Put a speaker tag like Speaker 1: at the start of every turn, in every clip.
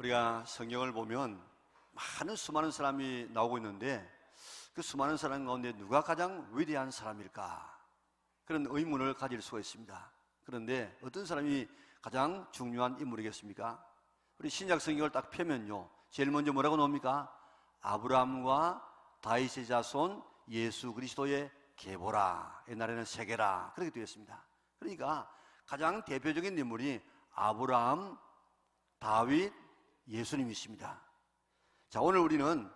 Speaker 1: 우리가 성경을 보면 수많은 사람이 나오고 있는데 그 수많은 사람 가운데 누가 가장 위대한 사람일까? 그런 의문을 가질 수가 있습니다. 그런데 어떤 사람이 가장 중요한 인물이겠습니까? 우리 신약 성경을 딱 펴면요, 제일 먼저 뭐라고 나옵니까? 아브라함과 다윗의 자손 예수 그리스도의 계보라, 옛날에는 세계라, 그렇게 되어 있습니다. 그러니까 가장 대표적인 인물이 아브라함, 다윗, 예수님이십니다. 자, 오늘 우리는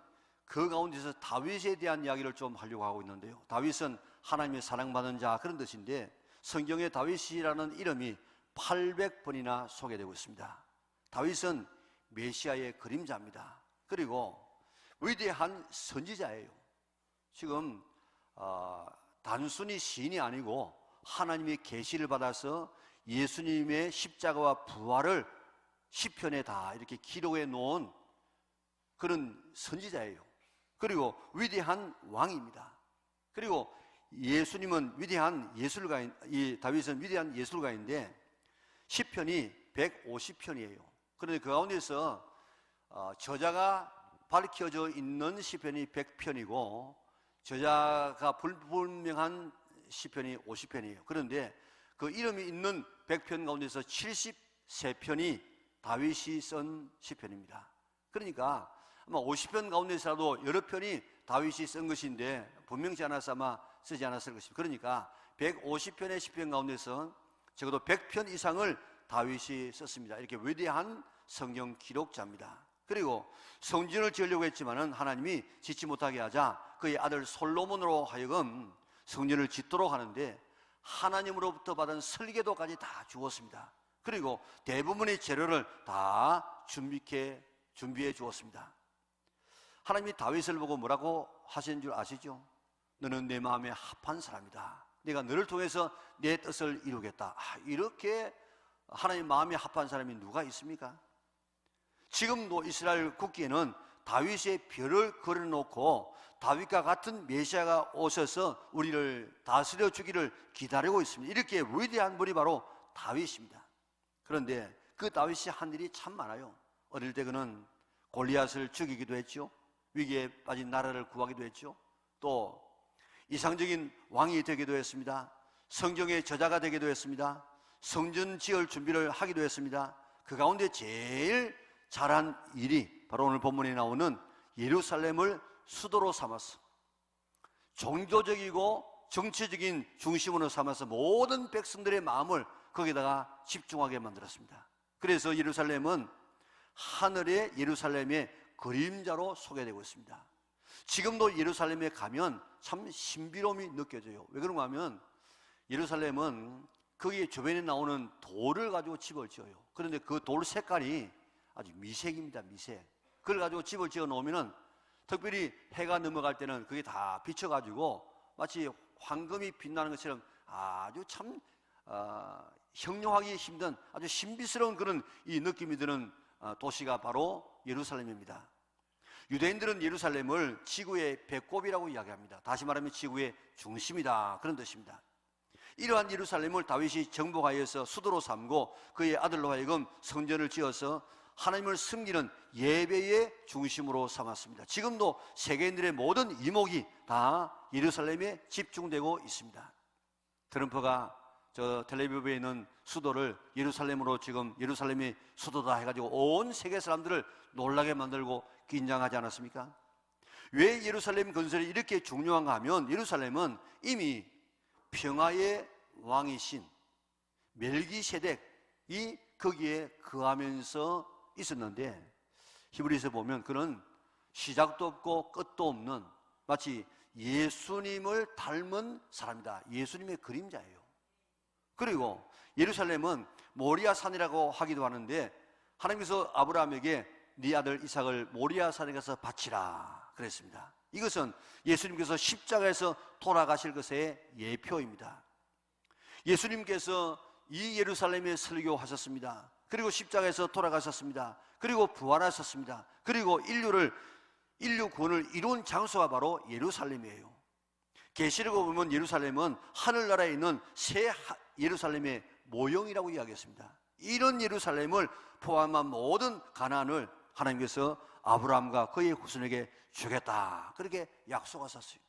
Speaker 1: 그 가운데서 다윗에 대한 이야기를 좀 하려고 하고 있는데요, 다윗은 하나님의 사랑받은 자, 그런 뜻인데 성경에 다윗이라는 이름이 800번이나 소개되고 있습니다. 다윗은 메시아의 그림자입니다. 그리고 위대한 선지자예요. 지금 단순히 시인이 아니고 하나님의 계시를 받아서 예수님의 십자가와 부활을 시편에 다 이렇게 기록해 놓은 그런 선지자예요. 그리고 위대한 왕입니다. 그리고 예수님은 위대한 예술가인, 이 다윗은 위대한 예술가인데 시편이 150편이에요. 그런데 그 가운데서 저자가 밝혀져 있는 시편이 100편이고 저자가 불분명한 시편이 50편이에요. 그런데 그 이름이 있는 100편 가운데서 73편이 다윗이 쓴 시편입니다. 그러니까 아마 50편 가운데서라도 여러 편이 다윗이 쓴 것인데 분명치 않아서 아마 쓰지 않았을 것입니다. 그러니까 150편의 시편 가운데서 적어도 100편 이상을 다윗이 썼습니다. 이렇게 위대한 성경 기록자입니다. 그리고 성전을 지으려고 했지만은 하나님이 짓지 못하게 하자 그의 아들 솔로몬으로 하여금 성전을 짓도록 하는데 하나님으로부터 받은 설계도까지 다 주었습니다. 그리고 대부분의 재료를 다 준비해 주었습니다. 하나님이 다윗을 보고 뭐라고 하신 줄 아시죠? 너는 내 마음에 합한 사람이다. 내가 너를 통해서 내 뜻을 이루겠다. 이렇게 하나님 마음에 합한 사람이 누가 있습니까? 지금도 이스라엘 국기에는 다윗의 별을 걸어놓고 다윗과 같은 메시아가 오셔서 우리를 다스려 주기를 기다리고 있습니다. 이렇게 위대한 분이 바로 다윗입니다. 그런데 그 다윗이 한 일이 참 많아요. 어릴 때 그는 골리앗을 죽이기도 했죠. 위기에 빠진 나라를 구하기도 했죠. 또 이상적인 왕이 되기도 했습니다. 성경의 저자가 되기도 했습니다. 성전 지을 준비를 하기도 했습니다. 그 가운데 제일 잘한 일이 바로 오늘 본문에 나오는 예루살렘을 수도로 삼았어. 종교적이고 정치적인 중심으로 삼아서 모든 백성들의 마음을 거기다가 집중하게 만들었습니다. 그래서 예루살렘은 하늘의 예루살렘의 그림자로 소개되고 있습니다. 지금도 예루살렘에 가면 참 신비로움이 느껴져요. 왜 그런가 하면 예루살렘은 거기에 주변에 나오는 돌을 가지고 집을 지어요. 그런데 그 돌 색깔이 아주 미색입니다. 미색. 그걸 가지고 집을 지어 놓으면은 특별히 해가 넘어갈 때는 그게 다 비쳐가지고 마치 황금이 빛나는 것처럼 아주 참 형용하기 힘든 아주 신비스러운 그런 이 느낌이 드는 도시가 바로 예루살렘입니다. 유대인들은 예루살렘을 지구의 배꼽이라고 이야기합니다. 다시 말하면 지구의 중심이다, 그런 뜻입니다. 이러한 예루살렘을 다윗이 정복하여서 수도로 삼고 그의 아들로 하여금 성전을 지어서 하나님을 섬기는 예배의 중심으로 삼았습니다. 지금도 세계인들의 모든 이목이 다 예루살렘에 집중되고 있습니다. 트럼프가 저 텔레비브에 있는 수도를 예루살렘으로 지금 예루살렘이 수도다 해가지고 온 세계 사람들을 놀라게 만들고 긴장하지 않았습니까? 왜 예루살렘 건설이 이렇게 중요한가 하면 예루살렘은 이미 평화의 왕이신 멜기세덱이 거기에 거하면서 있었는데 히브리서 보면 그는 시작도 없고 끝도 없는 마치 예수님을 닮은 사람이다. 예수님의 그림자예요. 그리고 예루살렘은 모리아 산이라고 하기도 하는데 하나님께서 아브라함에게 네 아들 이삭을 모리아 산에 가서 바치라 그랬습니다. 이것은 예수님께서 십자가에서 돌아가실 것의 예표입니다. 예수님께서 이 예루살렘에 설교하셨습니다. 그리고 십자가에서 돌아가셨습니다. 그리고 부활하셨습니다. 그리고 인류 구원을 이룬 장소가 바로 예루살렘이에요. 계시록에 보면 예루살렘은 하늘나라에 있는 새 예루살렘의 모형이라고 이야기했습니다. 이런 예루살렘을 포함한 모든 가나안을 하나님께서 아브라함과 그의 후손에게 주겠다, 그렇게 약속하셨어요.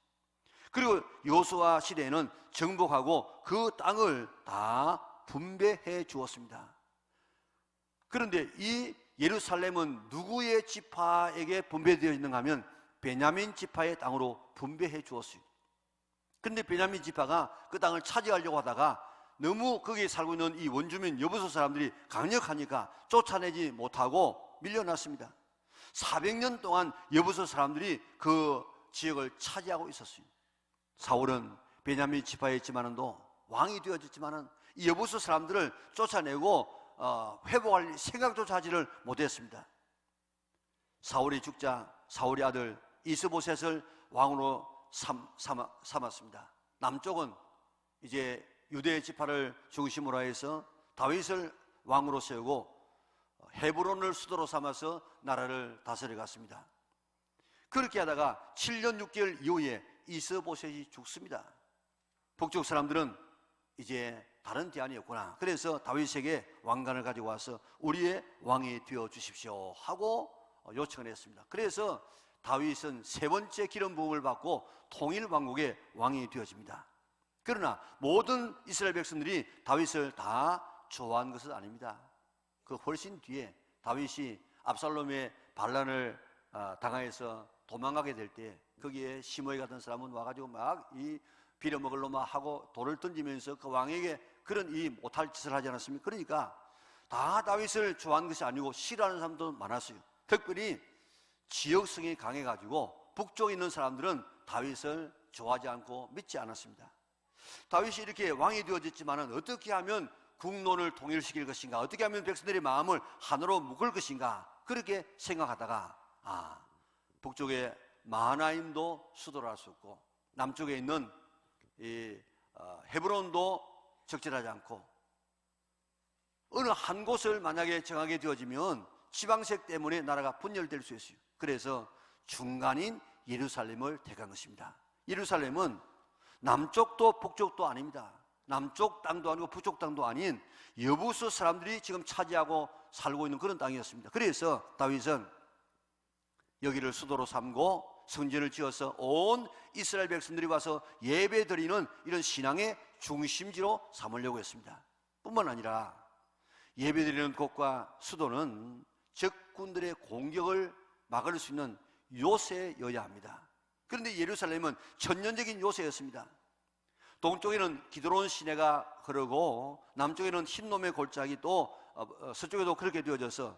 Speaker 1: 그리고 여호수아 시대에는 정복하고 그 땅을 다 분배해 주었습니다. 그런데 이 예루살렘은 누구의 지파에게 분배되어 있는가 하면 베냐민 지파의 땅으로 분배해 주었어요. 그런데 베냐민 지파가 그 땅을 차지하려고 하다가 너무 거기에 살고 있는 이 원주민 여부수 사람들이 강력하니까 쫓아내지 못하고 밀려났습니다. 400년 동안 여부수 사람들이 그 지역을 차지하고 있었어요. 사울은 베냐민 지파에 있지만은도 왕이 되어졌지만은 이 여부수 사람들을 쫓아내고 회복할 생각조차 하지를 못했습니다. 사울이 죽자 사울의 아들 이스보셋을 왕으로 삼았습니다. 남쪽은 이제 유대 지파를 중심으로 해서 다윗을 왕으로 세우고 헤브론을 수도로 삼아서 나라를 다스려 갔습니다. 그렇게 하다가 7년 6개월 이후에 이스보셋이 죽습니다. 북쪽 사람들은 이제 다른 대안이 없구나. 그래서 다윗에게 왕관을 가지고 와서 우리의 왕이 되어 주십시오 하고 요청을 했습니다. 그래서 다윗은 세 번째 기름 부음을 받고 통일 왕국의 왕이 되어집니다. 그러나 모든 이스라엘 백성들이 다윗을 다 좋아한 것은 아닙니다. 그 훨씬 뒤에 다윗이 압살롬의 반란을 당하여서 도망가게 될 때 거기에 시므이 같은 사람은 와가지고 막 이 빌어먹을 놈아 하고 돌을 던지면서 그 왕에게 그런 이 못할 짓을 하지 않았습니까? 그러니까 다 다윗을 좋아하는 것이 아니고 싫어하는 사람도 많았어요. 특별히 지역성이 강해가지고 북쪽에 있는 사람들은 다윗을 좋아하지 않고 믿지 않았습니다. 다윗이 이렇게 왕이 되어졌지만 어떻게 하면 국론을 통일시킬 것인가, 어떻게 하면 백성들의 마음을 하나로 묶을 것인가, 그렇게 생각하다가 북쪽에 마하나임도 수도를 할 수 없고 남쪽에 있는 이 헤브론도 적절하지 않고 어느 한 곳을 만약에 정하게 되어지면 지방색 때문에 나라가 분열될 수 있어요. 그래서 중간인 예루살렘을 택한 것입니다. 예루살렘은 남쪽도 북쪽도 아닙니다. 남쪽 땅도 아니고 북쪽 땅도 아닌 여부수 사람들이 지금 차지하고 살고 있는 그런 땅이었습니다. 그래서 다윗은 여기를 수도로 삼고 성전을 지어서 온 이스라엘 백성들이 와서 예배드리는 이런 신앙의 중심지로 삼으려고 했습니다. 뿐만 아니라 예배드리는 곳과 수도는 적군들의 공격을 막을 수 있는 요새여야 합니다. 그런데 예루살렘은 천년적인 요새였습니다. 동쪽에는 기드론 시내가 흐르고 남쪽에는 흰놈의 골짜기, 또 서쪽에도 그렇게 되어져서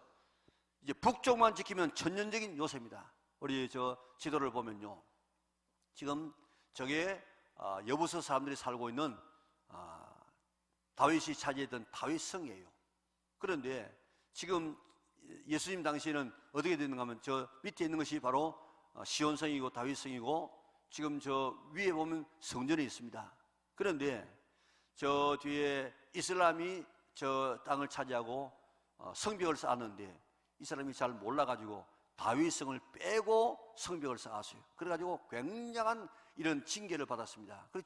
Speaker 1: 이제 북쪽만 지키면 천년적인 요새입니다. 우리 저 지도를 보면요, 지금 저게 여부서 사람들이 살고 있는 다윗이 차지했던 다윗성이에요. 그런데 지금 예수님 당시에는 어떻게 됐는가 하면 저 밑에 있는 것이 바로 시온성이고 다윗성이고 지금 저 위에 보면 성전이 있습니다. 그런데 저 뒤에 이슬람이 저 땅을 차지하고 성벽을 쌓았는데 이 사람이 잘 몰라가지고 다윗성을 빼고 성벽을 쌓았어요. 그래가지고 굉장한 이런 징계를 받았습니다. 그리고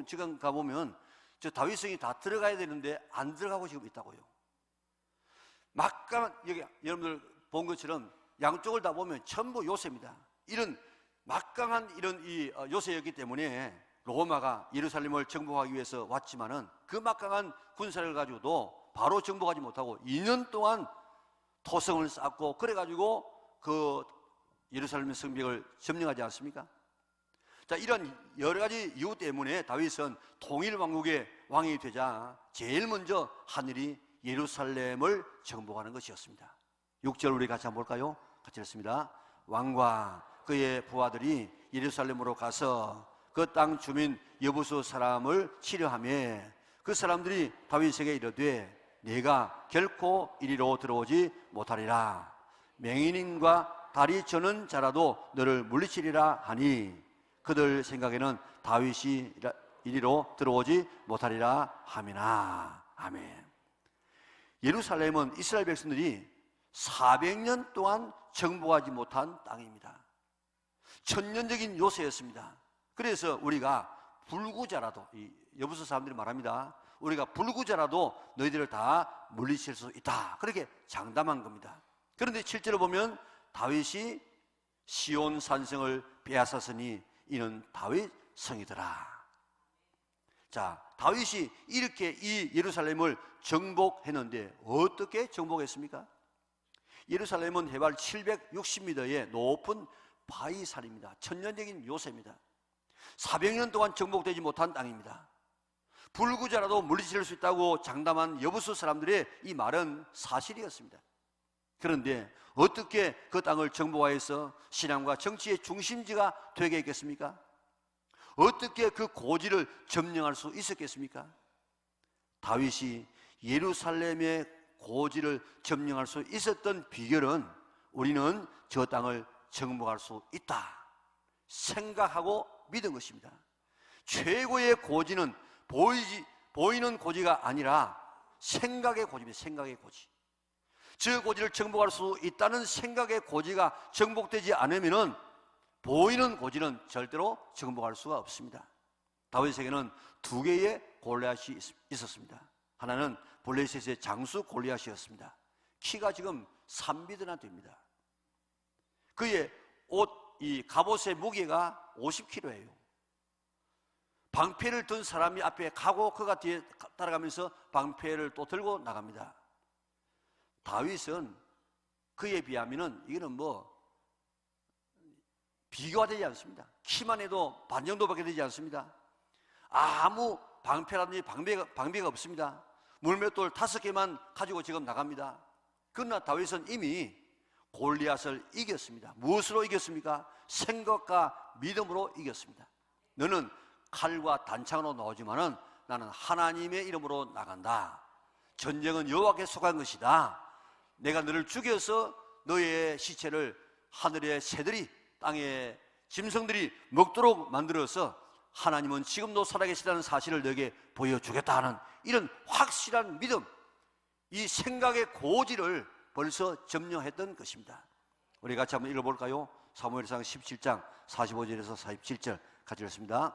Speaker 1: 지금 가보면 저 다윗성이 다 들어가야 되는데 안 들어가고 지금 있다고요. 막강한, 여기 여러분들 본 것처럼 양쪽을 다 보면 전부 요새입니다. 이런 막강한 이런 이 요새였기 때문에 로마가 예루살렘을 정복하기 위해서 왔지만은 그 막강한 군사를 가지고도 바로 정복하지 못하고 2년 동안 토성을 쌓고 그래가지고 그 예루살렘 성벽을 점령하지 않습니까? 자, 이런 여러 가지 이유 때문에 다윗은 통일 왕국의 왕이 되자 제일 먼저 하늘이 예루살렘을 정복하는 것이었습니다. 6절 우리 같이 한번 볼까요? 같이 읽습니다. 왕과 그의 부하들이 예루살렘으로 가서 그 땅 주민 여부수 사람을 치려하며 그 사람들이 다윗에게 이르되 네가 결코 이리로 들어오지 못하리라. 맹인인과 다리 저는 자라도 너를 물리치리라 하니 그들 생각에는 다윗이 이리로 들어오지 못하리라 하미나. 아멘. 예루살렘은 이스라엘 백성들이 400년 동안 정복하지 못한 땅입니다. 천년적인 요새였습니다. 그래서 우리가 불구자라도, 이 여부수 사람들이 말합니다. 우리가 불구자라도 너희들을 다 물리칠 수 있다. 그렇게 장담한 겁니다. 그런데 실제로 보면 다윗이 시온 산성을 빼앗았으니 이는 다윗 성이더라. 자, 다윗이 이렇게 이 예루살렘을 정복했는데 어떻게 정복했습니까? 예루살렘은 해발 760m의 높은 바위산입니다. 천년적인 요새입니다. 400년 동안 정복되지 못한 땅입니다. 불구자라도 물리칠 수 있다고 장담한 여부수 사람들의 이 말은 사실이었습니다. 그런데 어떻게 그 땅을 정복하여서 신앙과 정치의 중심지가 되게 했겠습니까? 어떻게 그 고지를 점령할 수 있었겠습니까? 다윗이 예루살렘의 고지를 점령할 수 있었던 비결은 우리는 저 땅을 정복할 수 있다 생각하고 믿은 것입니다. 최고의 고지는 보이는 고지가 아니라 생각의 고지입니다. 생각의 고지. 저 고지를 정복할 수 있다는 생각의 고지가 정복되지 않으면 보이는 고지는 절대로 정복할 수가 없습니다. 다윗에게는 두 개의 골리앗이 있었습니다. 하나는 블레셋의 장수 골리앗이었습니다. 키가 지금 3미터나 됩니다. 그의 이 갑옷의 무게가 50kg예요. 방패를 든 사람이 앞에 가고 그가 뒤에 따라가면서 방패를 또 들고 나갑니다. 다윗은 그에 비하면은 이거는 뭐 비교가 되지 않습니다. 키만 해도 반 정도밖에 되지 않습니다. 아무 방패라든지 방비가 없습니다. 물맷돌 5개만 가지고 지금 나갑니다. 그러나 다윗은 이미 골리앗을 이겼습니다. 무엇으로 이겼습니까? 생각과 믿음으로 이겼습니다. 너는 칼과 단창으로 나오지만은 나는 하나님의 이름으로 나간다. 전쟁은 여호와께 속한 것이다. 내가 너를 죽여서 너의 시체를 하늘의 새들이 땅의 짐승들이 먹도록 만들어서 하나님은 지금도 살아계시다는 사실을 너에게 보여주겠다 하는 이런 확실한 믿음, 이 생각의 고지를 벌써 점령했던 것입니다. 우리 같이 한번 읽어볼까요? 사무엘상 17장 45절에서 47절 같이 읽습니다.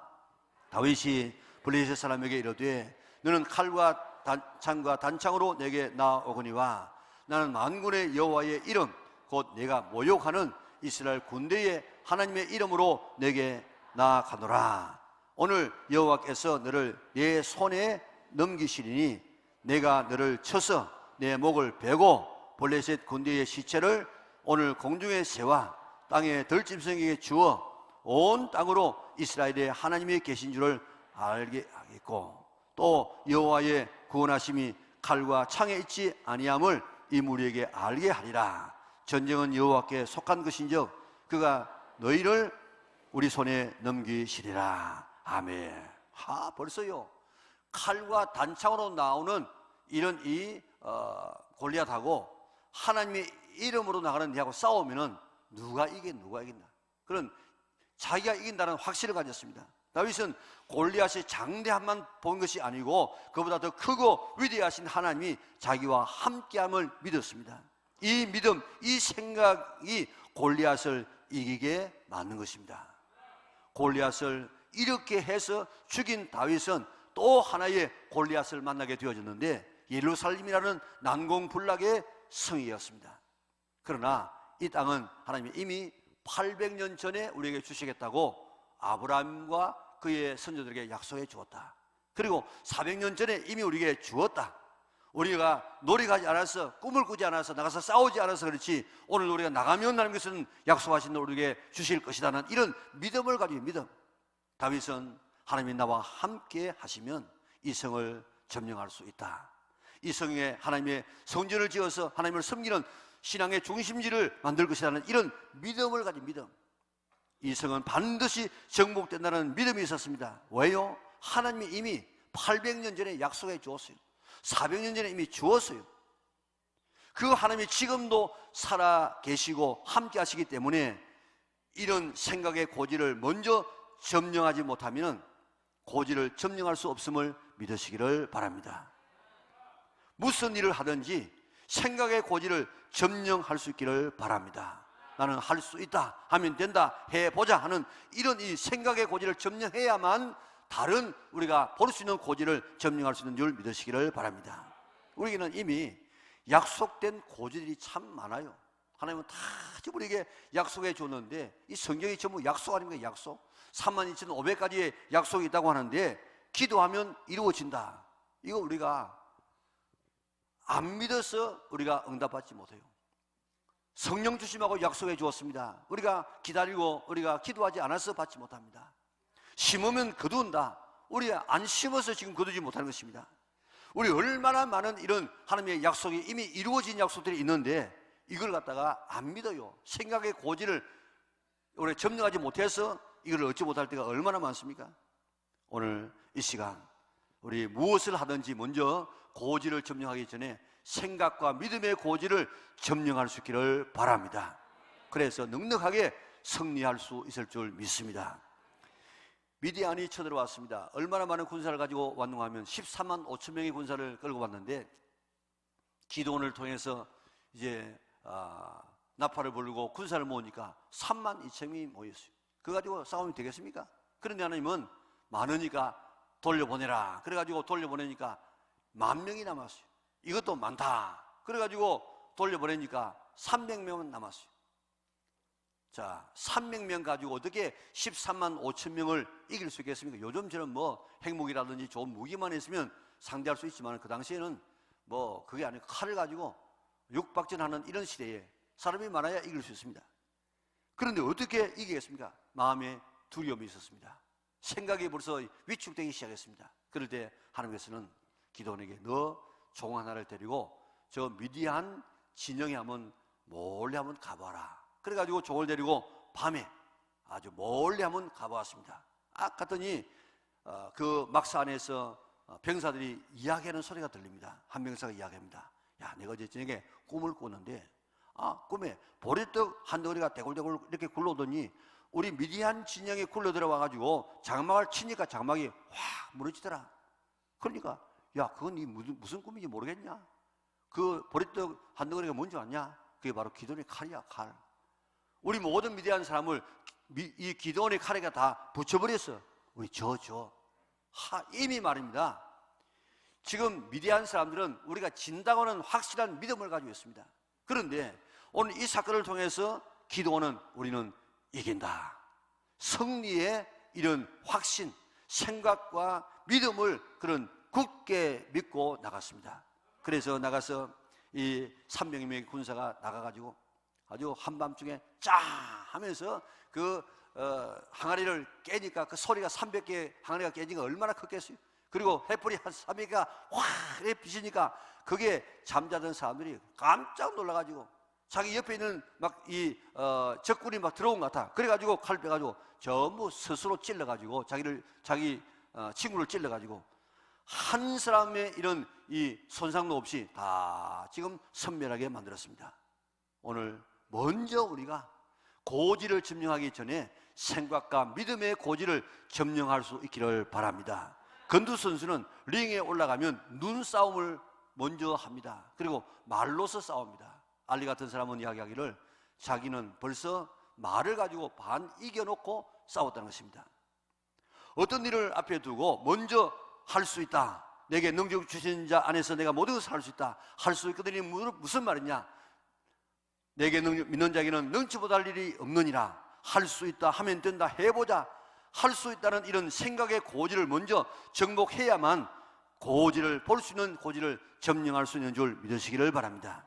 Speaker 1: 다윗이 블레셋 사람에게 이르되 너는 칼과 창과 단창으로 내게 나오거니와 나는 만군의 여호와의 이름 곧 내가 모욕하는 이스라엘 군대의 하나님의 이름으로 내게 나아가노라. 오늘 여호와께서 너를 내 손에 넘기시리니 내가 너를 쳐서 내 목을 베고 블레셋 군대의 시체를 오늘 공중의 새와 땅의 들짐승에게 주어 온 땅으로 이스라엘의 하나님이 계신 줄을 알게 하겠고 또 여호와의 구원하심이 칼과 창에 있지 아니함을 이 무리에게 알게 하리라. 전쟁은 여호와께 속한 것인즉 그가 너희를 우리 손에 넘기시리라. 아멘. 벌써요 칼과 단창으로 나오는 이런 골리앗하고 하나님의 이름으로 나가는 이하고 싸우면은 누가 이긴다. 그런 자기가 이긴다는 확신을 가졌습니다. 다윗은 골리앗의 장대함만 본 것이 아니고 그보다 더 크고 위대하신 하나님이 자기와 함께함을 믿었습니다. 이 믿음, 이 생각이 골리앗을 이기게 만든 것입니다. 골리앗을 이렇게 해서 죽인 다윗은 또 하나의 골리앗을 만나게 되어졌는데 예루살렘이라는 난공불락의 성이었습니다. 그러나 이 땅은 하나님이 이미 800년 전에 우리에게 주시겠다고 아브라함과 그의 선조들에게 약속해 주었다. 그리고 400년 전에 이미 우리에게 주었다. 우리가 노력하지 않아서, 꿈을 꾸지 않아서, 나가서 싸우지 않아서 그렇지 오늘 우리가 나가면 나는 것은 약속하신 대로 우리에게 주실 것이라는 이런 믿음을 가지고 믿음. 다윗은 하나님이 나와 함께 하시면 이 성을 점령할 수 있다. 이 성에 하나님의 성전을 지어서 하나님을 섬기는 신앙의 중심지를 만들 것이라는 이런 믿음을 가진 믿음. 이 성은 반드시 정복된다는 믿음이 있었습니다. 왜요? 하나님이 이미 800년 전에 약속해 주었어요. 400년 전에 이미 주었어요. 그 하나님이 지금도 살아 계시고 함께 하시기 때문에 이런 생각의 고지를 먼저 점령하지 못하면 고지를 점령할 수 없음을 믿으시기를 바랍니다. 무슨 일을 하든지 생각의 고지를 점령할 수 있기를 바랍니다. 나는 할 수 있다, 하면 된다, 해보자 하는 이런 이 생각의 고지를 점령해야만 다른 우리가 볼 수 있는 고지를 점령할 수 있는 줄 믿으시기를 바랍니다. 우리에게는 이미 약속된 고지들이 참 많아요. 하나님은 다 우리에게 약속해 줬는데, 이 성경이 전부 약속 아닙니까? 약속. 32,500가지의 약속이 있다고 하는데 기도하면 이루어진다. 이거 우리가 안 믿어서 우리가 응답받지 못해요. 성령 주심하고 약속해 주었습니다. 우리가 기다리고 우리가 기도하지 않아서 받지 못합니다. 심으면 거둔다. 우리가 안 심어서 지금 거두지 못하는 것입니다. 우리 얼마나 많은 이런 하나님의 약속이 이미 이루어진 약속들이 있는데 이걸 갖다가 안 믿어요. 생각의 고지를 우리 점령하지 못해서 이걸 얻지 못할 때가 얼마나 많습니까? 오늘 이 시간 우리 무엇을 하든지 먼저 고지를 점령하기 전에 생각과 믿음의 고지를 점령할 수 있기를 바랍니다. 그래서 넉넉하게 승리할 수 있을 줄 믿습니다. 미디안이 쳐들어왔습니다. 얼마나 많은 군사를 가지고 왔는가 하면 13만 5천 명의 군사를 끌고 왔는데 기도원을 통해서 이제 나팔을 부르고 군사를 모으니까 3만 2천 명이 모였어요. 그거 가지고 싸우면 되겠습니까? 그런데 하나님은 많으니까 돌려보내라. 그래가지고 돌려보내니까 10,000명이 남았어요. 이것도 많다. 그래가지고 돌려보내니까 300명은 남았어요. 자, 300명 가지고 어떻게 13만 5천 명을 이길 수 있겠습니까? 요즘처럼 뭐 핵무기라든지 좋은 무기만 있으면 상대할 수 있지만 그 당시에는 뭐 그게 아니고 칼을 가지고 육박전하는 이런 시대에 사람이 많아야 이길 수 있습니다. 그런데 어떻게 이기겠습니까? 마음에 두려움이 있었습니다. 생각이 벌써 위축되기 시작했습니다. 그럴 때 하나님께서는 기도원에게 너 종 하나를 데리고 저 미디안 진영에 한번 몰래 한번 가봐라. 그래가지고 종을 데리고 밤에 아주 멀리 한번 가보았습니다. 갔더니 그 막사 안에서 병사들이 이야기하는 소리가 들립니다. 한 병사가 이야기합니다. 야, 내가 어제 저녁에 꿈을 꿨는데 꿈에 보리떡 한 덩어리가 대굴대굴 이렇게 굴러오더니 우리 미디안 진영에 굴러 들어와가지고 장막을 치니까 장막이 확 무너지더라. 그러니까 야, 그건 이 무슨 꿈인지 모르겠냐? 그 보리떡 한 덩어리가 뭔지 아냐? 그게 바로 기도원의 칼이야, 칼. 우리 모든 미디안 사람을 이 기도원의 칼에가 다 붙여버렸어. 우리 이미 말입니다. 지금 미디안 사람들은 우리가 진다고는 확실한 믿음을 가지고 있습니다. 그런데 오늘 이 사건을 통해서 기도원은 우리는 이긴다. 승리의 이런 확신, 생각과 믿음을 그런 굳게 믿고 나갔습니다. 그래서 나가서 이 300명의 군사가 나가가지고 아주 한밤중에 짜 하면서 그 항아리를 깨니까 그 소리가 300개 항아리가 깨지니까 얼마나 컸겠어요. 그리고 횃불이 한 300개가 확 비치니까 그게 잠자던 사람들이 깜짝 놀라가지고 자기 옆에 있는 막 이 적군이 막 들어온 것 같아. 그래가지고 칼 빼가지고 전부 스스로 찔러가지고 자기 친구를 찔러가지고 한 사람의 이런 이 손상도 없이 다 지금 선멸하게 만들었습니다. 오늘 먼저 우리가 고지를 점령하기 전에 생각과 믿음의 고지를 점령할 수 있기를 바랍니다. 건두 선수는 링에 올라가면 눈싸움을 먼저 합니다. 그리고 말로서 싸웁니다. 알리 같은 사람은 이야기하기를 자기는 벌써 말을 가지고 반 이겨놓고 싸웠다는 것입니다. 어떤 일을 앞에 두고 먼저 할 수 있다. 내게 능력 주신 자 안에서 내가 모든 것을 할 수 있다. 할 수 있거든요. 무슨 말이냐? 내게 믿는 자에게는 능치 못할 일이 없느니라. 할 수 있다 하면 된다. 해보자. 할 수 있다는 이런 생각의 고지를 먼저 정복해야만 고지를 볼 수 있는 고지를 점령할 수 있는 줄 믿으시기를 바랍니다.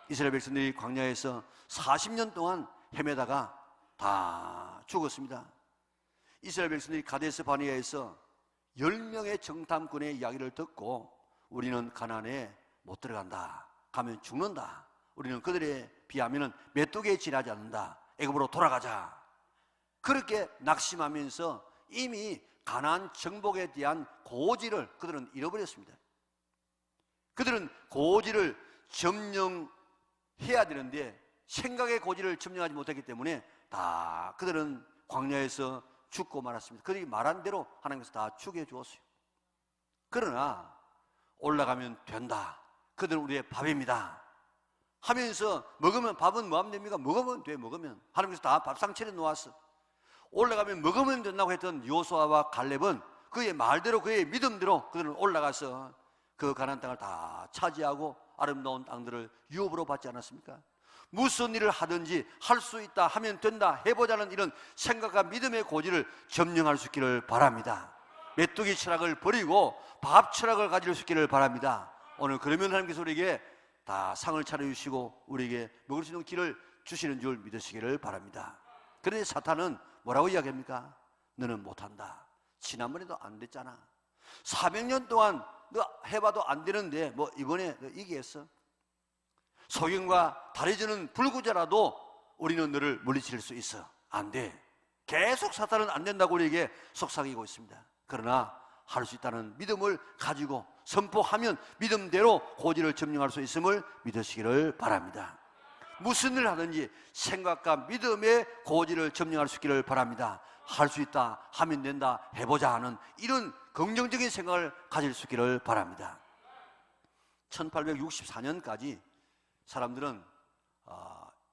Speaker 1: 이스라엘 백성들이 광야에서 40년 동안 헤매다가 다 죽었습니다. 이스라엘 백성들이 가데스 바네아에서 10명의 정탐꾼의 이야기를 듣고 우리는 가나안에 못 들어간다. 가면 죽는다. 우리는 그들에 비하면 메뚜기에 지나지 않는다. 애굽으로 돌아가자. 그렇게 낙심하면서 이미 가나안 정복에 대한 고지를 그들은 잃어버렸습니다. 그들은 고지를 점령해야 되는데 생각의 고지를 점령하지 못했기 때문에 다 그들은 광야에서 죽고 말았습니다. 그들이 말한 대로 하나님께서 다 죽여주었어요. 그러나 올라가면 된다. 그들은 우리의 밥입니다 하면서 먹으면 밥은 뭐 하면 됩니까? 먹으면 돼. 먹으면 하나님께서 다 밥상 차려 놓았어. 올라가면 먹으면 된다고 했던 여호수아와 갈렙은 그의 말대로 그의 믿음대로 그들은 올라가서 그 가나안 땅을 다 차지하고 아름다운 땅들을 유업으로 받지 않았습니까? 무슨 일을 하든지 할 수 있다, 하면 된다, 해보자는 이런 생각과 믿음의 고지를 점령할 수 있기를 바랍니다. 메뚜기 철학을 버리고 밥 철학을 가질 수 있기를 바랍니다. 오늘 그러면 하나님께서 우리에게 다 상을 차려주시고 우리에게 먹을 수 있는 길을 주시는 줄 믿으시기를 바랍니다. 그런데 사탄은 뭐라고 이야기합니까? 너는 못한다. 지난번에도 안 됐잖아. 400년 동안 너 해봐도 안 되는데 뭐 이번에 너 이기겠어? 소경과 다리저는 불구자라도 우리는 너를 물리칠 수 있어. 안 돼. 계속 사탄은 안 된다고 우리에게 속삭이고 있습니다. 그러나 할 수 있다는 믿음을 가지고 선포하면 믿음대로 고지를 점령할 수 있음을 믿으시기를 바랍니다. 무슨 일을 하든지 생각과 믿음의 고지를 점령할 수 있기를 바랍니다. 할 수 있다, 하면 된다, 해보자 하는 이런 긍정적인 생각을 가질 수 있기를 바랍니다. 1864년까지 사람들은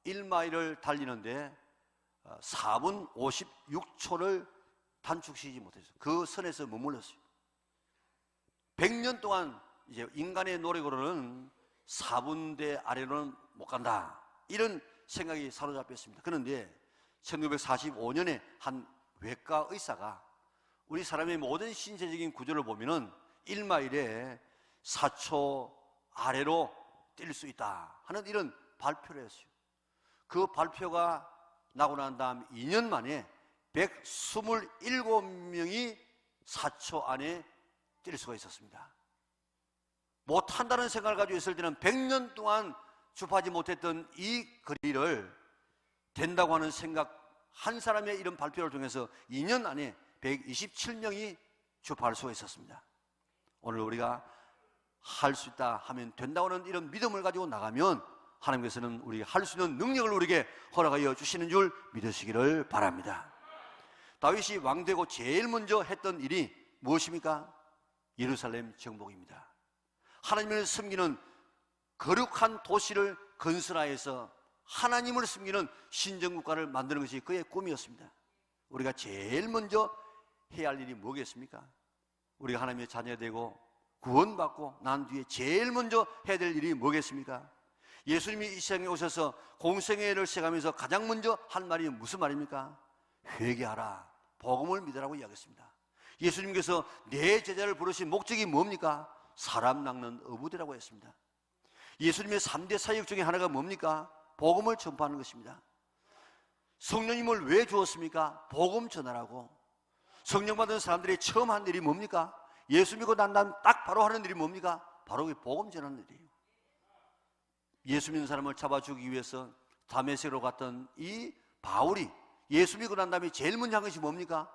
Speaker 1: 1마일을 달리는데 4분 56초를 단축시키지 못했어요. 그 선에서 머물렀어요. 100년 동안 이제 인간의 노력으로는 4분대 아래로는 못 간다, 이런 생각이 사로잡혔습니다. 그런데 1945년에 한 외과 의사가 우리 사람의 모든 신체적인 구조를 보면은 1마일에 4초 아래로 뛸 수 있다 하는 이런 발표를 했어요. 그 발표가 나고 난 다음 2년 만에 127명이 4초 안에 뛸 수가 있었습니다. 못한다는 생각을 가지고 있을 때는 100년 동안 주파하지 못했던 이 거리를 된다고 하는 생각 한 사람의 이런 발표를 통해서 2년 안에 127명이 주파할 수가 있었습니다. 오늘 우리가 할 수 있다, 하면 된다고 하는 이런 믿음을 가지고 나가면 하나님께서는 우리가 할 수 있는 능력을 우리에게 허락하여 주시는 줄 믿으시기를 바랍니다. 다윗이 왕되고 제일 먼저 했던 일이 무엇입니까? 예루살렘 정복입니다. 하나님을 섬기는 거룩한 도시를 건설하여서 하나님을 섬기는 신정국가를 만드는 것이 그의 꿈이었습니다. 우리가 제일 먼저 해야 할 일이 뭐겠습니까? 우리가 하나님의 자녀되고 구원받고 난 뒤에 제일 먼저 해야 될 일이 뭐겠습니까? 예수님이 이 세상에 오셔서 공생애를 시작하면서 가장 먼저 한 말이 무슨 말입니까? 회개하라, 복음을 믿으라고 이야기했습니다. 예수님께서 내 제자를 부르신 목적이 뭡니까? 사람 낚는 어부대라고 했습니다. 예수님의 3대 사역 중에 하나가 뭡니까? 복음을 전파하는 것입니다. 성령님을 왜 주었습니까? 복음 전하라고. 성령 받은 사람들이 처음 한 일이 뭡니까? 예수 믿고 난 다음 딱 바로 하는 일이 뭡니까? 바로 복음 전하는 일이에요. 예수 믿는 사람을 잡아 주기 위해서 다메섹으로 갔던 이 바울이 예수 믿고 난 다음에 제일 먼저 한 것이 뭡니까?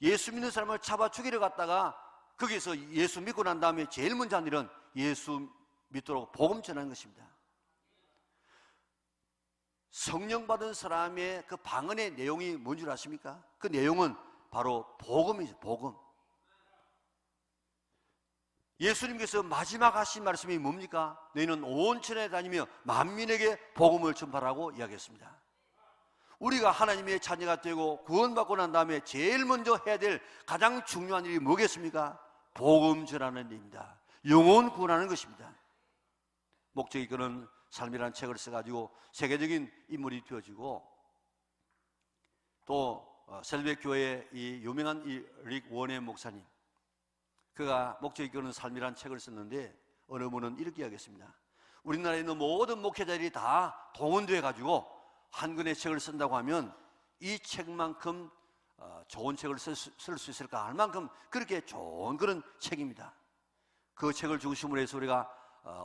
Speaker 1: 예수 믿는 사람을 잡아 죽이러 갔다가 거기서 예수 믿고 난 다음에 제일 먼저 한 일은 예수 믿도록 복음 전하는 것입니다. 성령 받은 사람의 그 방언의 내용이 뭔 줄 아십니까? 그 내용은 바로 복음이죠. 복음. 예수님께서 마지막 하신 말씀이 뭡니까? 너희는 온 천에 다니며 만민에게 복음을 전파하라고 이야기했습니다. 우리가 하나님의 자녀가 되고 구원받고 난 다음에 제일 먼저 해야 될 가장 중요한 일이 뭐겠습니까? 복음 전하는 일입니다. 영혼 구원하는 것입니다. 목적이 그런 삶이라는 책을 써가지고 세계적인 인물이 되어지고, 또 셀백 교회의 이 유명한 이 릭 원의 목사님, 그가 목적이 그런 삶이라는 책을 썼는데 어느 분은 이렇게 이야기했습니다. 우리나라에 있는 모든 목회자들이 다 동원돼 가지고 한 권의 책을 쓴다고 하면 이 책만큼 좋은 책을 쓸 수 있을까 할 만큼 그렇게 좋은 그런 책입니다. 그 책을 중심으로 해서 우리가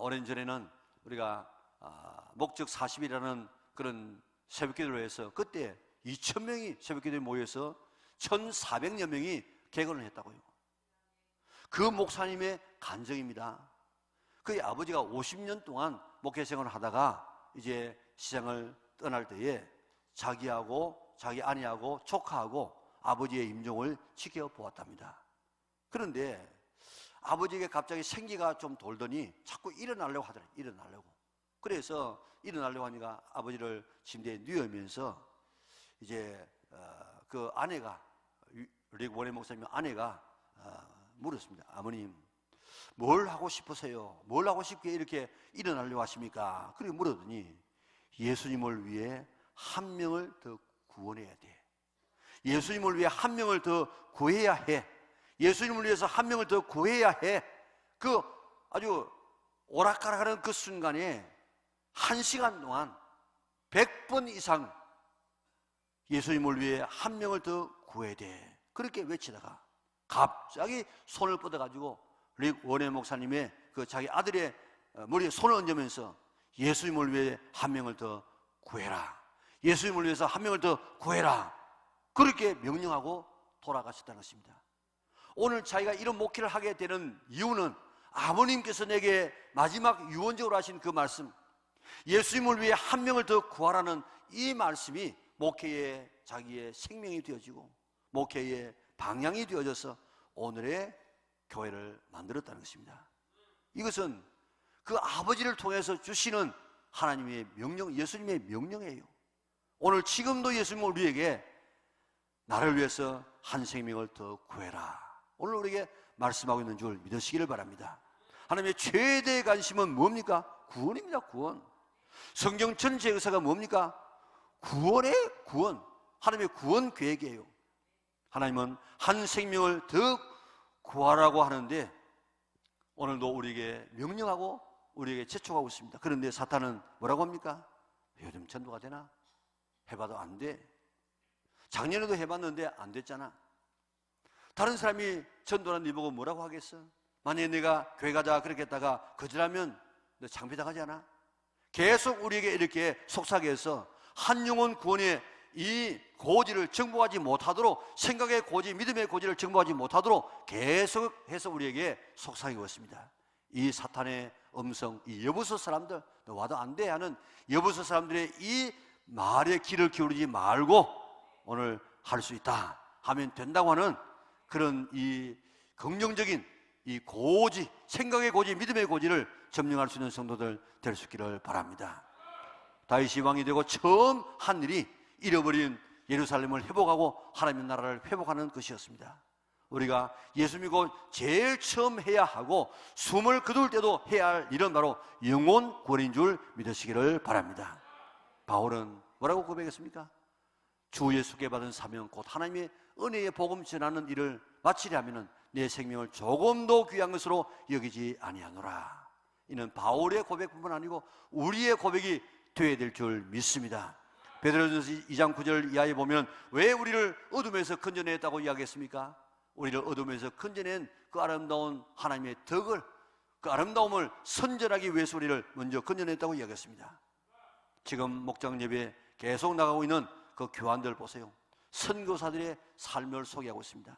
Speaker 1: 오랜 전에는 우리가 목적 40이라는 그런 새벽기도를 해서 그때 2,000명이 새벽기도에 모여서 1,400여 명이 개건을 했다고요. 그 목사님의 간증입니다. 그의 아버지가 50년 동안 목회 생활을 하다가 이제 시장을 떠날 때에 자기하고 자기 아내하고 조카하고 아버지의 임종을 지켜보았답니다. 그런데 아버지에게 갑자기 생기가 좀 돌더니 자꾸 일어나려고 하더래요. 일어나려고. 그래서 일어나려고 하니까 아버지를 침대에 누우면서 이제 그 아내가, 릭 원의 목사님 아내가 물었습니다. 아버님, 뭘 하고 싶으세요? 뭘 하고 싶게 이렇게 일어나려고 하십니까? 그렇게 물었더니 예수님을 위해 한 명을 더 구원해야 돼. 예수님을 위해 한 명을 더 구해야 해. 예수님을 위해서 한 명을 더 구해야 해. 그 아주 오락가락하는 그 순간에 1시간 동안 100번 이상 예수님을 위해 한 명을 더 구해야 돼. 그렇게 외치다가 갑자기 손을 뻗어가지고 릭 원해 목사님의 그 자기 아들의 머리에 손을 얹으면서 예수님을 위해 한 명을 더 구해라. 예수님을 위해서 한 명을 더 구해라. 그렇게 명령하고 돌아가셨다는 것입니다. 오늘 자기가 이런 목회를 하게 되는 이유는 아버님께서 내게 마지막 유언적으로 하신 그 말씀, 예수님을 위해 한 명을 더 구하라는 이 말씀이 목회의 자기의 생명이 되어지고 목회의 방향이 되어져서 오늘의 교회를 만들었다는 것입니다. 이것은 그 아버지를 통해서 주시는 하나님의 명령, 예수님의 명령이에요. 오늘 지금도 예수님은 우리에게 나를 위해서 한 생명을 더 구해라, 오늘 우리에게 말씀하고 있는 줄 믿으시기를 바랍니다. 하나님의 최대의 관심은 뭡니까? 구원입니다. 구원. 성경 전체 의사가 뭡니까? 구원의 구원. 하나님의 구원 계획이에요. 하나님은 한 생명을 더 구하라고 하는데 오늘도 우리에게 명령하고 우리에게 재촉하고 있습니다. 그런데 사탄은 뭐라고 합니까? 요즘 전도가 되나? 해봐도 안 돼. 작년에도 해봤는데 안 됐잖아. 다른 사람이 전도하는 네 보고 뭐라고 하겠어? 만약에 내가 교회 가자 그렇게 했다가 거절하면 너 창피당하지 않아? 계속 우리에게 이렇게 속삭여 해서 한 영혼 구원의 이 고지를 정복하지 못하도록, 생각의 고지, 믿음의 고지를 정복하지 못하도록 계속해서 우리에게 속삭이고 있습니다. 이 사탄의 음성, 이 여부서 사람들, 너 와도 안 돼 하는 여부서 사람들의 이 말에 귀를 기울이지 말고 오늘 할 수 있다 하면 된다고 하는 그런 이 긍정적인 이 고지, 생각의 고지, 믿음의 고지를 점령할 수 있는 성도들 될 수 있기를 바랍니다. 다윗이 왕이 되고 처음 한 일이 잃어버린 예루살렘을 회복하고 하나님의 나라를 회복하는 것이었습니다. 우리가 예수 믿고 제일 처음 해야 하고 숨을 거둘 때도 해야 할 일은 바로 영혼 구원인 줄 믿으시기를 바랍니다. 바울은 뭐라고 고백했습니까? 주 예수께 받은 사명 곧 하나님의 은혜의 복음 전하는 일을 마치려면 내 생명을 조금도 귀한 것으로 여기지 아니하노라. 이는 바울의 고백뿐만 아니고 우리의 고백이 되어야 될 줄 믿습니다. 베드로전서 2장 9절 이하에 보면 왜 우리를 어둠에서 건져냈다고 이야기했습니까? 우리를 어둠에서 건져낸 그 아름다운 하나님의 덕을, 그 아름다움을 선전하기 위해서 우리를 먼저 건져냈다고 이야기했습니다. 지금 목장 예배 계속 나가고 있는 그 교환들 보세요. 선교사들의 삶을 소개하고 있습니다.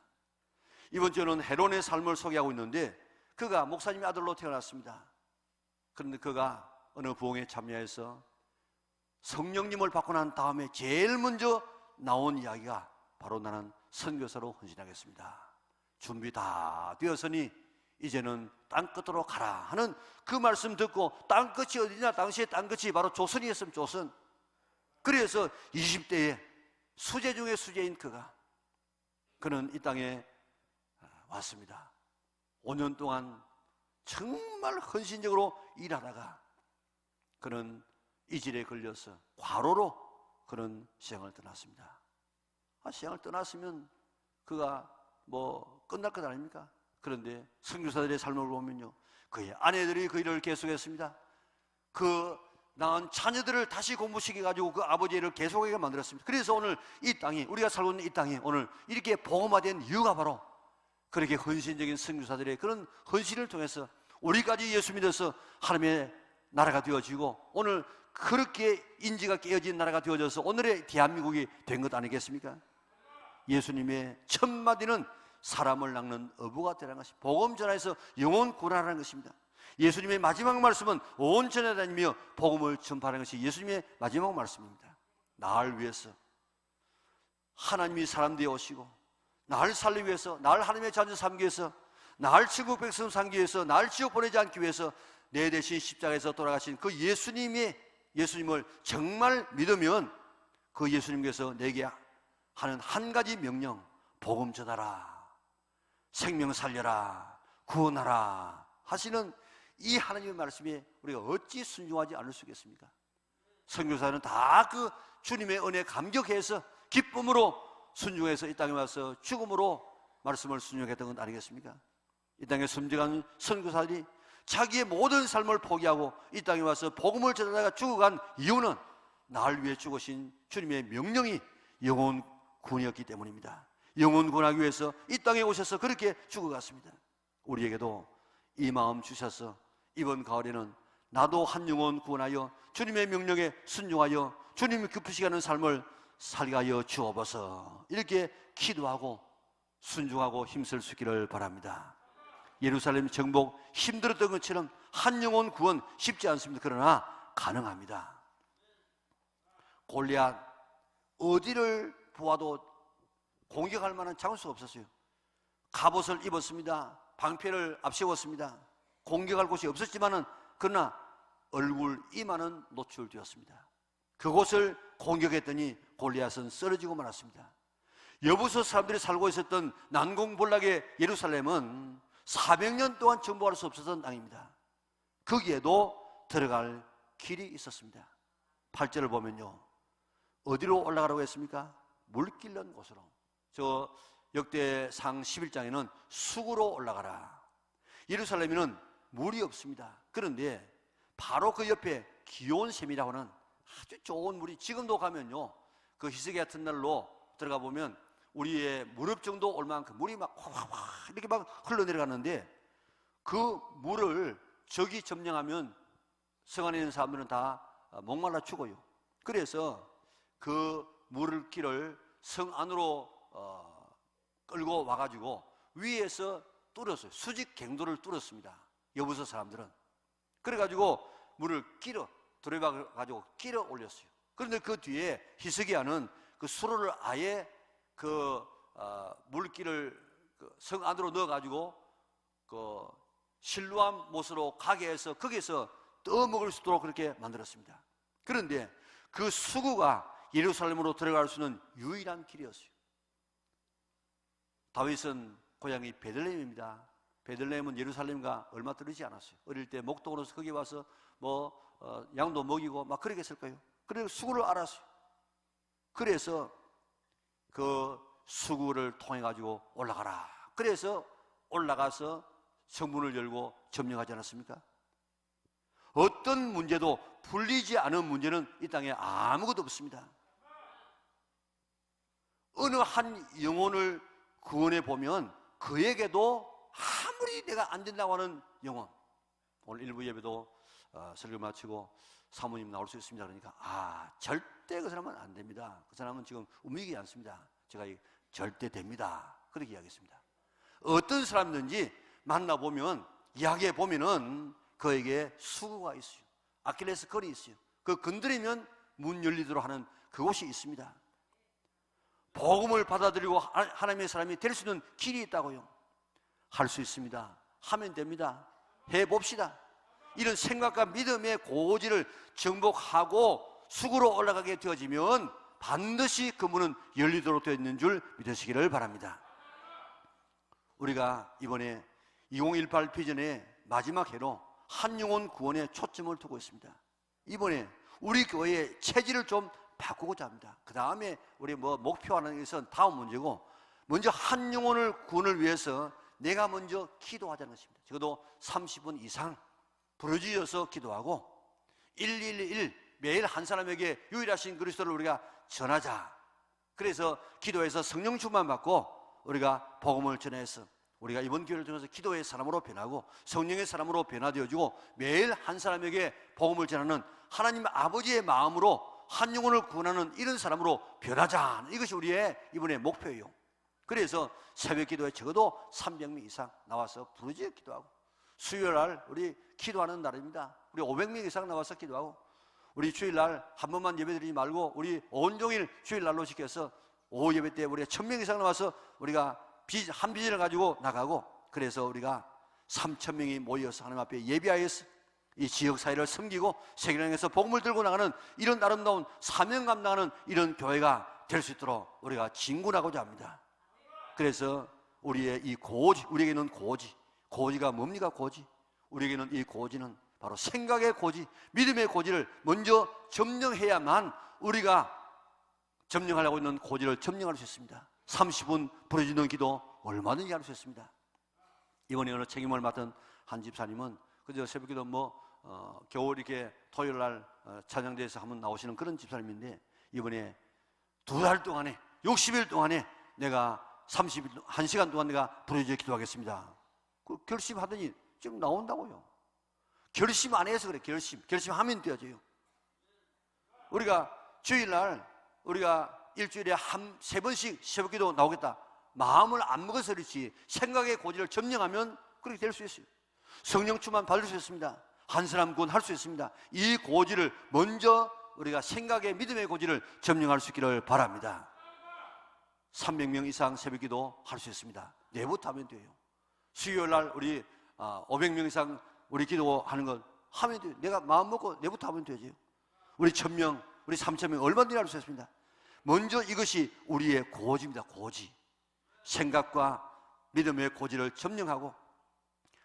Speaker 1: 이번 주는 헤론의 삶을 소개하고 있는데 그가 목사님의 아들로 태어났습니다. 그런데 그가 어느 부흥에 참여해서 성령님을 받고 난 다음에 제일 먼저 나온 이야기가 바로 나는 선교사로 헌신하겠습니다. 준비 다 되었으니 이제는 땅끝으로 가라 하는 그 말씀 듣고 땅끝이 어디냐? 당시에 땅끝이 바로 조선이었으면 조선. 그래서 20대에 수재 중에 수재인 그는 이 땅에 왔습니다. 5년 동안 정말 헌신적으로 일하다가 그는 이질에 걸려서 과로로 그는 시향을 떠났습니다. 시향을 떠났으면 그가 뭐 끝날 것 아닙니까? 그런데 선교사들의 삶을 보면요, 그의 아내들이 그 일을 계속했습니다. 그 낳은 자녀들을 다시 공부시켜가지고 그 아버지를 계속하게 만들었습니다. 그래서 오늘 이 땅이, 우리가 살고 있는 이 땅이 오늘 이렇게 복음화된 이유가 바로 그렇게 헌신적인 선교사들의 그런 헌신을 통해서 우리까지 예수 믿어서 하나님의 나라가 되어지고 오늘 그렇게 인지가 깨어진 나라가 되어져서 오늘의 대한민국이 된 것 아니겠습니까? 예수님의 첫 마디는 사람을 낚는 어부가 되라는 것이 복음 전하여서 영혼 구원하라는 것입니다. 예수님의 마지막 말씀은 온 전에 다니며 복음을 전파하는 것이 예수님의 마지막 말씀입니다. 나를 위해서 하나님이 사람 되어 오시고 나를 살리기 위해서, 나를 하나님의 자녀 삼기 위해서, 나를 천국 백성 삼기 위해서, 나를 지옥 보내지 않기 위해서 내 대신 십자가에서 돌아가신 그 예수님을 정말 믿으면 그 예수님께서 내게 하는 한 가지 명령, 복음 전하라. 생명 살려라, 구원하라 하시는 이 하나님의 말씀에 우리가 어찌 순종하지 않을 수 있겠습니까? 선교사는 다 그 주님의 은혜에 감격해서 기쁨으로 순종해서 이 땅에 와서 죽음으로 말씀을 순종했던 건 아니겠습니까? 이 땅에 순종한 선교사들이 자기의 모든 삶을 포기하고 이 땅에 와서 복음을 전하다가 죽어간 이유는 나를 위해 죽으신 주님의 명령이 영혼 구원이었기 때문입니다. 영혼 구원하기 위해서 이 땅에 오셔서 그렇게 죽어갔습니다. 우리에게도 이 마음 주셔서 이번 가을에는 나도 한 영혼 구원하여 주님의 명령에 순종하여 주님이 기쁘시게 하는 삶을 살게 하여 주옵소서, 이렇게 기도하고 순종하고 힘쓸 수 있기를 바랍니다. 예루살렘 정복 힘들었던 것처럼 한 영혼 구원 쉽지 않습니다. 그러나 가능합니다. 골리앗 어디를 보아도 공격할 만한 장수가 없었어요. 갑옷을 입었습니다. 방패를 앞세웠습니다. 공격할 곳이 없었지만은 그러나 얼굴 이마는 노출되었습니다. 그곳을 공격했더니 골리앗은 쓰러지고 말았습니다. 여부서 사람들이 살고 있었던 난공불락의 예루살렘은 400년 동안 정복할 수 없었던 땅입니다. 거기에도 들어갈 길이 있었습니다. 8절을 보면요, 어디로 올라가라고 했습니까? 물 끓는 곳으로. 저 역대상 11장에는 수구로 올라가라. 예루살렘에는 물이 없습니다. 그런데 바로 그 옆에 기온샘이라고 하는 아주 좋은 물이, 지금도 가면요 그 희석이 같은 날로 들어가 보면 우리의 무릎 정도 올 만큼 물이 막 확 이렇게 막 흘러내려가는데, 그 물을 저기 점령하면 성 안에 있는 사람들은 다 목말라 죽어요. 그래서 그 물을 길을 성 안으로 끌고 와가지고 위에서 뚫었어요. 수직 갱도를 뚫었습니다. 여부서 사람들은. 그래가지고 물을 끼려 들여박아가지고 끼려 올렸어요. 그런데 그 뒤에 히스기야는 그 수로를 아예 그 물길을 성 안으로 넣어가지고 그 실루암 못으로 가게 해서 거기에서 떠먹을 수 있도록 그렇게 만들었습니다. 그런데 그 수구가 예루살렘으로 들어갈 수 있는 유일한 길이었어요. 다윗은 고향이 베들레헴입니다. 베들레헴은 예루살렘과 얼마 떨어지지 않았어요. 어릴 때 목동으로서 거기 와서 양도 먹이고 막 그렇게 했을 거예요. 그래서 수구를 알았어요. 그래서 그 수구를 통해 가지고 올라가라. 그래서 올라가서 성문을 열고 점령하지 않았습니까? 어떤 문제도 풀리지 않은 문제는 이 땅에 아무것도 없습니다. 어느 한 영혼을 구원해 보면 그에게도 아무리 내가 안 된다고 하는 영혼, 오늘 일부 예배도 설교 마치고 사모님 나올 수 있습니다. 그러니까 절대 그 사람은 안 됩니다. 그 사람은 지금 움직이지 않습니다. 제가 절대 됩니다. 그렇게 이야기했습니다. 어떤 사람든지 만나보면 이야기해 보면은 그에게 수구가 있어요. 아킬레스 건이 있어요. 그 건드리면 문 열리도록 하는 그곳이 있습니다. 복음을 받아들이고 하나님의 사람이 될 수 있는 길이 있다고요. 할 수 있습니다. 하면 됩니다. 해봅시다. 이런 생각과 믿음의 고지를 정복하고 수구로 올라가게 되어지면 반드시 그 문은 열리도록 되어 있는 줄 믿으시기를 바랍니다. 우리가 이번에 2018 비전의 마지막 해로 한 영혼 구원에 초점을 두고 있습니다. 이번에 우리 교회의 체질을 좀 바꾸고자 합니다. 그 다음에 우리 목표하는 것은 다음 문제고, 먼저 한 영혼을 구원을 위해서 내가 먼저 기도하자는 것입니다. 적어도 30분 이상 부르짖어서 기도하고 111 매일 한 사람에게 유일하신 그리스도를 우리가 전하자. 그래서 기도해서 성령 충만 받고 우리가 복음을 전해서 우리가 이번 기회를 통해서 기도의 사람으로 변하고 성령의 사람으로 변화되어지고 매일 한 사람에게 복음을 전하는 하나님 아버지의 마음으로 한 영혼을 구원하는 이런 사람으로 변하자. 이것이 우리의 이번의 목표예요. 그래서 새벽 기도에 적어도 300명 이상 나와서 부르짖어 기도하고, 수요일날 우리 기도하는 날입니다. 우리 500명 이상 나와서 기도하고, 우리 주일날 한 번만 예배드리지 말고 우리 온종일 주일날로 지켜서 오후 예배 때 우리가 1000명 이상 나와서 우리가 한 비전을 가지고 나가고, 그래서 우리가 3000명이 모여서 하나님 앞에 예배하여서 이 지역 사회를 섬기고 세계를 향해서 복음을 들고 나가는 이런 아름다운 사명 감당하는 이런 교회가 될 수 있도록 우리가 진군하고자 합니다. 그래서 우리의 이 고지, 우리에게는 고지가 뭡니까? 고지. 우리에게는 이 고지는 바로 생각의 고지, 믿음의 고지를 먼저 점령해야만 우리가 점령하려고 있는 고지를 점령할 수 있습니다. 30분 부르짖는 기도 얼마든지 할 수 있습니다. 이번에 어느 책임을 맡은 한 집사님은 그저 새벽기도 겨울 이렇게 토요일 날 찬양대에서 한번 나오시는 그런 집사님인데, 이번에 2달 동안에 60일 동안에 내가 30일 1시간 동안 내가 부르짖어 기도하겠습니다. 그 결심하더니 지금 나온다고요. 결심 안 해서 그래. 결심하면 되어져요. 우리가 주일날 우리가 일주일에 3번씩 새벽기도 나오겠다, 마음을 안 먹어서 그렇지 생각의 고지를 점령하면 그렇게 될 수 있어요. 성령 충만 받을 수 있습니다. 한 사람 구원 할 수 있습니다. 이 고지를 먼저 우리가 생각의 믿음의 고지를 점령할 수 있기를 바랍니다. 300명 이상 새벽기도 할 수 있습니다. 내부터 하면 돼요. 수요일날 우리 500명 이상 우리 기도하는 건 하면 돼요. 내가 마음 먹고 내부터 하면 되죠. 우리 1000명, 우리 3000명 얼마든지 할 수 있습니다. 먼저 이것이 우리의 고지입니다. 고지. 생각과 믿음의 고지를 점령하고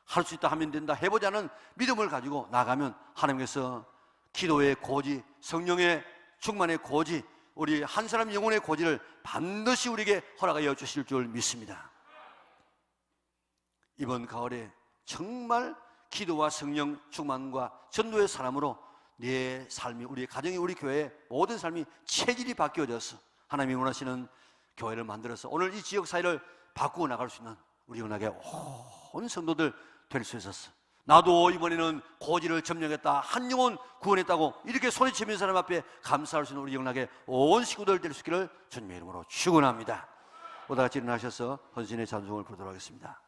Speaker 1: 할 수 있다 하면 된다 해보자는 믿음을 가지고 나가면 하나님께서 기도의 고지, 성령의 충만의 고지, 우리 한 사람 영혼의 고지를 반드시 우리에게 허락하여 주실 줄 믿습니다. 이번 가을에 정말 기도와 성령 충만과 전도의 사람으로 내 삶이, 우리 가정이, 우리 교회의 모든 삶이 체질이 바뀌어져서 하나님이 원하시는 교회를 만들어서 오늘 이 지역 사회를 바꾸어 나갈 수 있는 우리 은하계 온 성도들 될 수 있었어. 나도 이번에는 고지를 점령했다, 한 영혼 구원했다고 이렇게 소리치는 사람 앞에 감사할 수 있는 우리 영락의 온 식구들 될 수 있기를 주님의 이름으로 축원합니다. 오다 같이 일어나셔서 헌신의 찬송을 부르도록 하겠습니다.